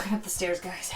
walking up the stairs, guys.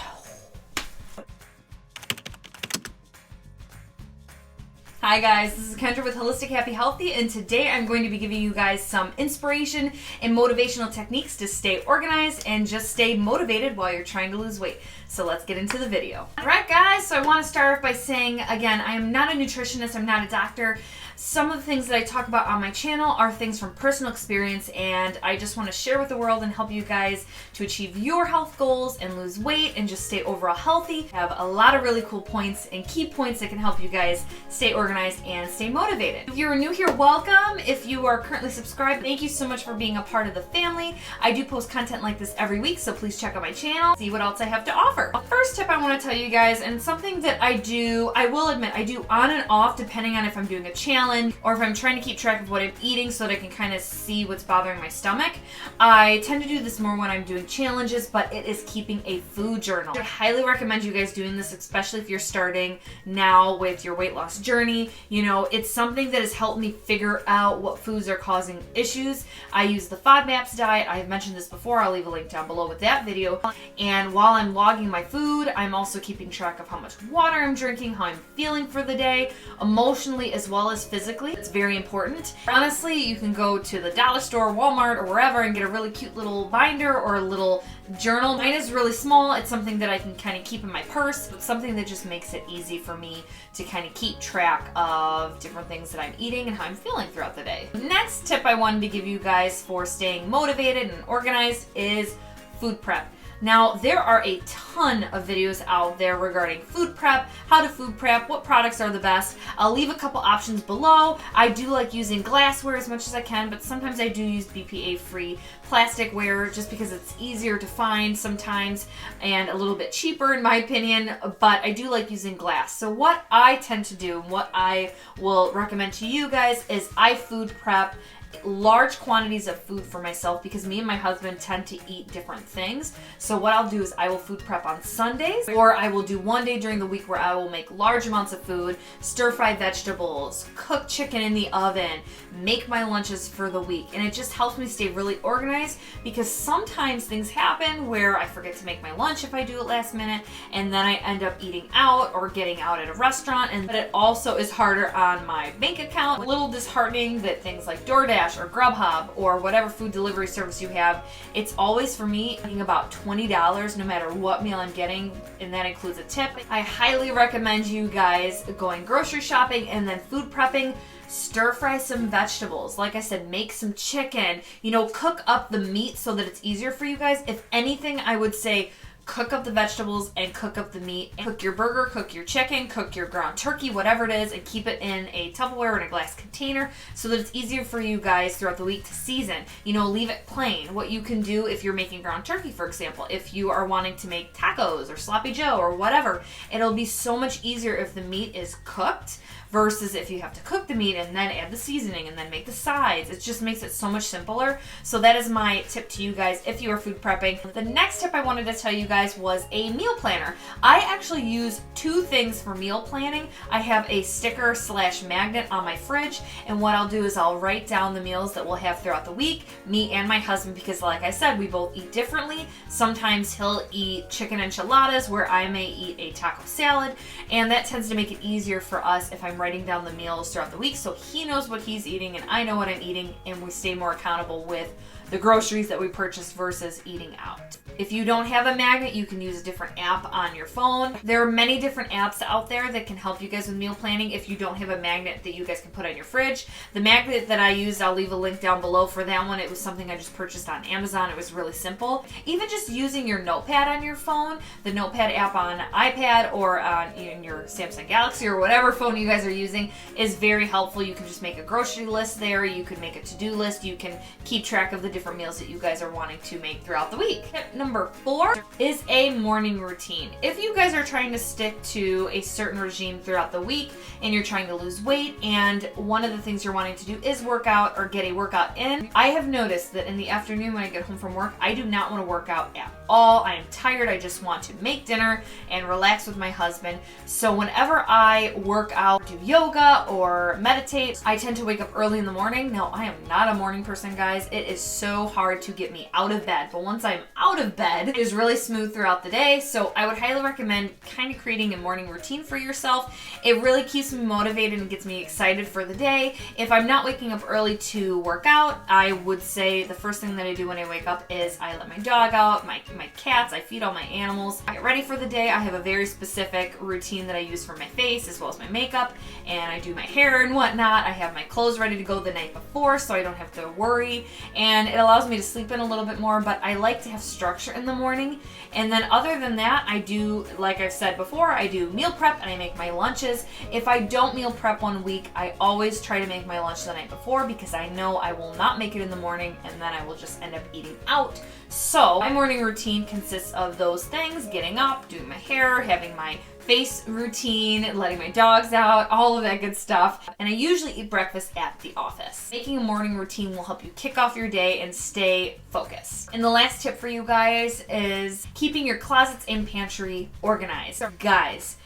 Hi guys, this is Kendra with Holistic Happy Healthy, and today I'm going to be giving you guys some inspiration and motivational techniques to stay organized and just stay motivated while you're trying to lose weight. So let's get into the video. Alright guys, so I want to start off by saying, again, I am not a nutritionist, I'm not a doctor. Some of the things that I talk about on my channel are things from personal experience, and I just want to share with the world and help you guys to achieve your health goals and lose weight and just stay overall healthy. I have a lot of really cool points and key points that can help you guys stay organized and stay motivated. If you're new here, welcome. If you are currently subscribed, thank you so much for being a part of the family. I do post content like this every week, so please check out my channel, see what else I have to offer. First tip I want to tell you guys, and something that I do, I will admit, I do on and off depending on if I'm doing a challenge or if I'm trying to keep track of what I'm eating so that I can kind of see what's bothering my stomach. I tend to do this more when I'm doing challenges, but it is keeping a food journal. I highly recommend you guys doing this, especially if you're starting now with your weight loss journey. You know, it's something that has helped me figure out what foods are causing issues. I use the FODMAPS diet. I have mentioned this before. I'll leave a link down below with that video. And while I'm logging my food, I'm also keeping track of how much water I'm drinking, how I'm feeling for the day, emotionally as well as physically. It's very important. Honestly, you can go to the dollar store, Walmart, or wherever and get a really cute little binder or a little journal. Mine is really small. It's something that I can kind of keep in my purse. It's something that just makes it easy for me to kind of keep track of different things that I'm eating and how I'm feeling throughout the day. Next tip I wanted to give you guys for staying motivated and organized is food prep. Now, there are a ton of videos out there regarding food prep, how to food prep, what products are the best. I'll leave a couple options below. I do like using glassware as much as I can, but sometimes I do use BPA-free plasticware just because it's easier to find sometimes and a little bit cheaper in my opinion, but I do like using glass. So what I tend to do and what I will recommend to you guys is I food prep large quantities of food for myself because me and my husband tend to eat different things. So what I'll do is I will food prep on Sundays, or I will do one day during the week where I will make large amounts of food, stir-fry vegetables, cook chicken in the oven, make my lunches for the week. And it just helps me stay really organized because sometimes things happen where I forget to make my lunch if I do it last minute, and then I end up eating out or getting out at a restaurant, but it also is harder on my bank account. A little disheartening that things like DoorDash or Grubhub or whatever food delivery service you have, it's always for me eating about $20 no matter what meal I'm getting, and that includes a tip. I highly recommend you guys going grocery shopping and then food prepping. Stir fry some vegetables. Like I said, make some chicken. You know, cook up the meat so that it's easier for you guys. If anything, I would say cook up the vegetables and cook up the meat. Cook your burger, cook your chicken, cook your ground turkey, whatever it is, and keep it in a Tupperware or in a glass container so that it's easier for you guys throughout the week to season. You know, leave it plain. What you can do if you're making ground turkey, for example, if you are wanting to make tacos or sloppy joe or whatever, it'll be so much easier if the meat is cooked versus if you have to cook the meat and then add the seasoning and then make the sides. It just makes it so much simpler. So that is my tip to you guys if you are food prepping. The next tip I wanted to tell you guys was a meal planner. I actually use two things for meal planning. I have a sticker / magnet on my fridge, and what I'll do is I'll write down the meals that we'll have throughout the week, me and my husband, because like I said, we both eat differently. Sometimes he'll eat chicken enchiladas where I may eat a taco salad, and that tends to make it easier for us if I'm writing down the meals throughout the week so he knows what he's eating and I know what I'm eating, and we stay more accountable with the groceries that we purchase versus eating out. If you don't have a magnet, you can use a different app on your phone. There are many different apps out there that can help you guys with meal planning if you don't have a magnet that you guys can put on your fridge. The magnet that I used, I'll leave a link down below for that one. It was something I just purchased on Amazon. It was really simple. Even just using your notepad on your phone, the notepad app on iPad or on in your Samsung Galaxy or whatever phone you guys are using is very helpful. You can just make a grocery list there. You can make a to-do list. You can keep track of the different meals that you guys are wanting to make throughout the week. Tip number 4 is a morning routine. If you guys are trying to stick to a certain regime throughout the week and you're trying to lose weight, and one of the things you're wanting to do is work out or get a workout in, I have noticed that in the afternoon when I get home from work, I do not want to work out at all. I am tired. I just want to make dinner and relax with my husband. So whenever I work out, do yoga or meditate, I tend to wake up early in the morning. Now, I am not a morning person, guys. It is so hard to get me out of bed. But once I'm out of bed, it is really smooth throughout the day. So I would highly recommend kind of creating a morning routine for yourself. It really keeps me motivated and gets me excited for the day. If I'm not waking up early to work out, I would say the first thing that I do when I wake up is I let my dog out, my cats, I feed all my animals. I get ready for the day. I have a very specific routine that I use for my face as well as my makeup, and I do my hair and whatnot. I have my clothes ready to go the night before so I don't have to worry, and it allows me to sleep in a little bit more, but I like to have structure in the morning. And then other than that, I do, like I've said before, I do meal prep and I make my lunches. If I don't meal prep one week, I always try to make my lunch the night before because I know I will not make it in the morning and then I will just end up eating out. So my morning routine consists of those things: getting up, doing my hair, having my face routine, letting my dogs out, all of that good stuff. And I usually eat breakfast at the office. Making a morning routine will help you kick off your day and stay focused. And the last tip for you guys is keeping your closets and pantry organized. So guys,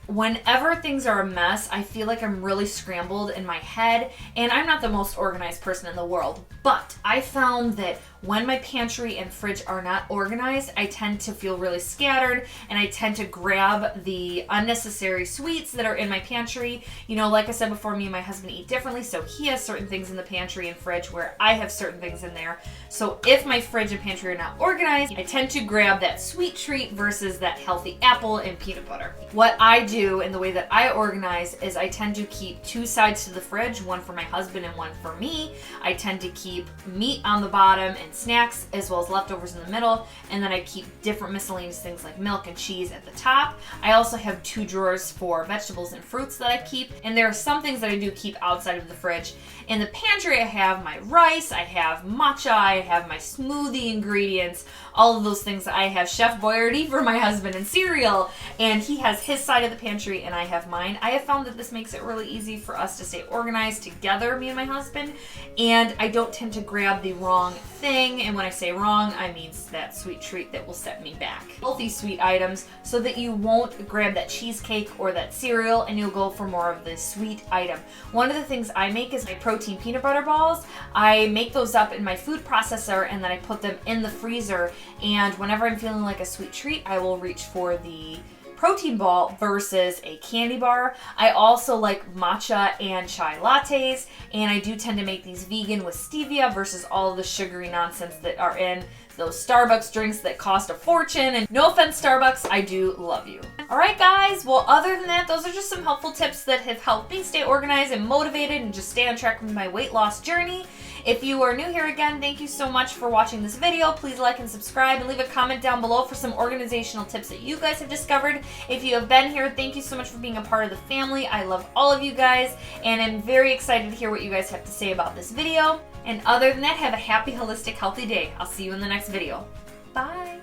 whenever things are a mess, I feel like I'm really scrambled in my head, and I'm not the most organized person in the world, but I found that when my pantry and fridge are not organized, I tend to feel really scattered, and I tend to grab the unnecessary sweets that are in my pantry. You know, like I said before, me and my husband eat differently, so he has certain things in the pantry and fridge where I have certain things in there. So if my fridge and pantry are not organized, I tend to grab that sweet treat versus that healthy apple and peanut butter. What I do and the way that I organize is I tend to keep two sides to the fridge, one for my husband and one for me. I tend to keep meat on the bottom and snacks as well as leftovers in the middle, and then I keep different miscellaneous things like milk and cheese at the top. I also have two drawers for vegetables and fruits that I keep, and there are some things that I do keep outside of the fridge. In the pantry, I have my rice, I have matcha, I have my smoothie ingredients, all of those things. I have Chef Boyardee for my husband and cereal, and he has his side of the pantry and I have mine. I have found that this makes it really easy for us to stay organized together, me and my husband, and I don't tend to grab the wrong thing. And when I say wrong, I mean that sweet treat that will set me back. Healthy sweet items so that you won't grab that cheesecake or that cereal and you'll go for more of the sweet item. One of the things I make is my protein peanut butter balls. I make those up in my food processor and then I put them in the freezer, and whenever I'm feeling like a sweet treat, I will reach for the protein ball versus a candy bar. I also like matcha and chai lattes, and I do tend to make these vegan with stevia versus all of the sugary nonsense that are in those Starbucks drinks that cost a fortune. And no offense, Starbucks, I do love you. All right, guys. Well, other than that, those are just some helpful tips that have helped me stay organized and motivated and just stay on track with my weight loss journey. If you are new here again, thank you so much for watching this video. Please like and subscribe and leave a comment down below for some organizational tips that you guys have discovered. If you have been here, thank you so much for being a part of the family. I love all of you guys, and I'm very excited to hear what you guys have to say about this video. And other than that, have a happy, holistic, healthy day. I'll see you in the next video. Bye.